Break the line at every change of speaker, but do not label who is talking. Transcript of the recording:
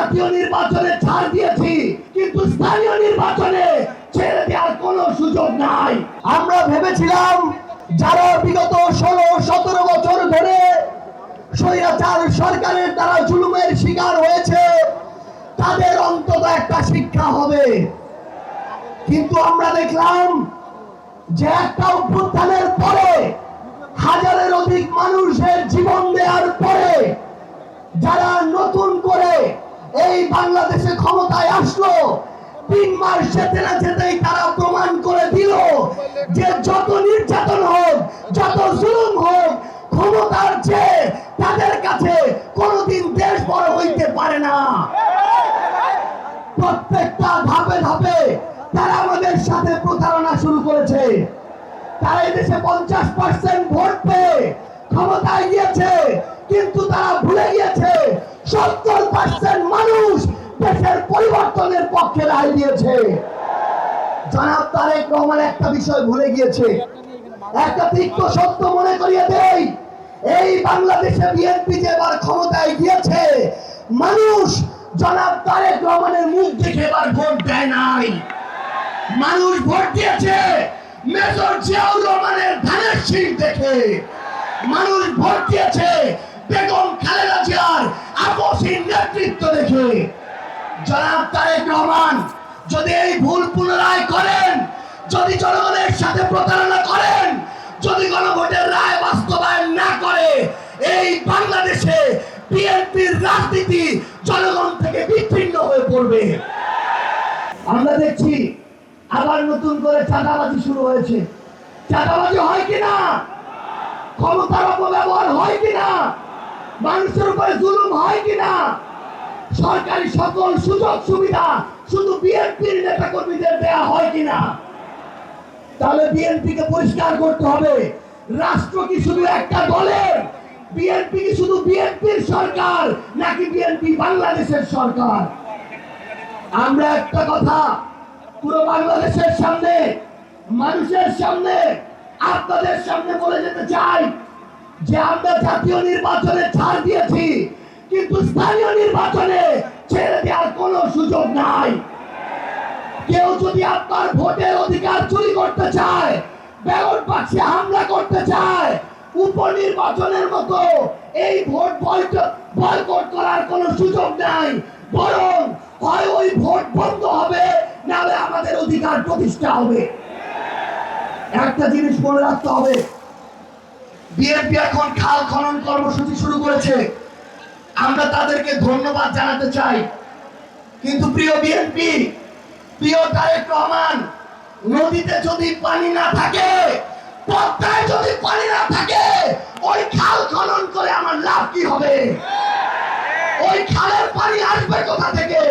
জাতীয় নির্বাচনে ছাড় দিয়েছি, কিন্তু স্থানীয় নির্বাচনে ছেড়ে দেওয়ার কোনো সুযোগ নাই। আমরা ভেবেছিলাম যারা বিগত 16-17 বছর ধরে স্বৈরাচার সরকারের দ্বারা জুলুমের শিকার হয়েছে তাদের অন্তত একটা শিক্ষা হবে, কিন্তু আমরা দেখলাম যে একটা অভ্যুত্থানের পরে হাজারের অধিক মানুষের জীবন দেওয়ার পরে যারা নতুন করে এই বাংলাদেশে ক্ষমতায় আসলো, 3 মাস যেতে না যেতেই তারা প্রমাণ করে দিল যে যত নির্যাতন হোক, যত জুলুম হোক, ক্ষমতার চেয়ে তাদের কাছে কোনোদিন দেশ বড় হইতে পারে না। প্রত্যেকটা ধাপে ধাপে তারা আমাদের সাথে প্রতারণা শুরু করেছে। তারা এই দেশে 50% ভোট পেয়ে ক্ষমতায় গিয়েছে, কিন্তু তারা ভুলে গিয়েছে 70% মানুষ দেশের পরিবর্তনের পক্ষে রায় দিয়েছে। জনাব তারেক রহমান একটা বিষয় ভুলে গিয়েছে, একটা তিক্ত সত্য মনে করিয়ে দেই, এই বাংলাদেশে বিএনপি যে এবার ক্ষমতায় গিয়েছে, মানুষ জনাব তারেক রহমানের মুখ দেখে এবার ভোট দেয় নাই। মানুষ ভোট দিয়েছে মেজর জিয়াউর রহমানের ধানের শীষ দেখে। মানুষ ভোট দিয়েছে বেগম খালেদা জিয়ার আপসহীন নেতৃত্ব দেখে। জনাব তারেক রহমান যদি এই ভুল পুনরায় করেন, যদি জনগণের সাথে প্রতারণা করেন, যদি গণভোটের রায় বাস্তবায়ন না করে, এই বাংলাদেশে বিএনপির রাজনীতি জনগণ থেকে বিচ্ছিন্ন হয়ে পড়বে। আমরা দেখছি আবার নতুন করে চাঁদাবাজি শুরু হয়েছে। চাঁদাবাজি হয় কিনা, ক্ষমতার অপব্যবহার হয় কিনা, মানুষের উপরে জুলুম হয় কিনা, সরকারি সকল সুযোগ সুবিধা শুধু বিএনপির নেতা কর্মীদের দেয়া হয় কিনা, তাহলে বিএনপিকে পরিষ্কার করতে হবে। রাষ্ট্র কি শুধু একটা দলের? বিএনপি কি শুধু বিএনপির সরকার, নাকি বিএনপি বাংলাদেশের সরকার? আমরা একটা কথা পুরো বাংলাদেশের সামনে, মানুষের সামনে, আপনাদের সামনে বলে যেতে চাই যে আমরা জাতীয় নির্বাচনে ছাড় দিয়েছি, কিন্তু স্থানীয় নির্বাচনে ছেড়ে দেওয়ার কোনো সুযোগ নাই। কেউ যদি আপনার ভোটের অধিকার চুরি করতে চায়, ব্যালট বাক্সে হামলা করতে চায়, উপনির্বাচনের মতো এই ভোট বয়কট করার কোনো সুযোগ নাই, বরং হয় ওই ভোট বন্ধ হবে, নাহলে আমাদের অধিকার প্রতিষ্ঠা হবে। একটা জিনিস মনে রাখতে হবে, বিএনপি এখন খাল খনন কর্মসূচি শুরু করেছে, আমরা তাদেরকে ধন্যবাদ জানাতে চাই। কিন্তু প্রিয় বিএনপি, প্রিয় তারেক রহমান, নদীতে যদি পানি না থাকে, পদ্মায় যদি পানি না থাকে, ওই খাল খনন করে আমার লাভ কি হবে? ওই খালের পানি আসবে কোথা থেকে?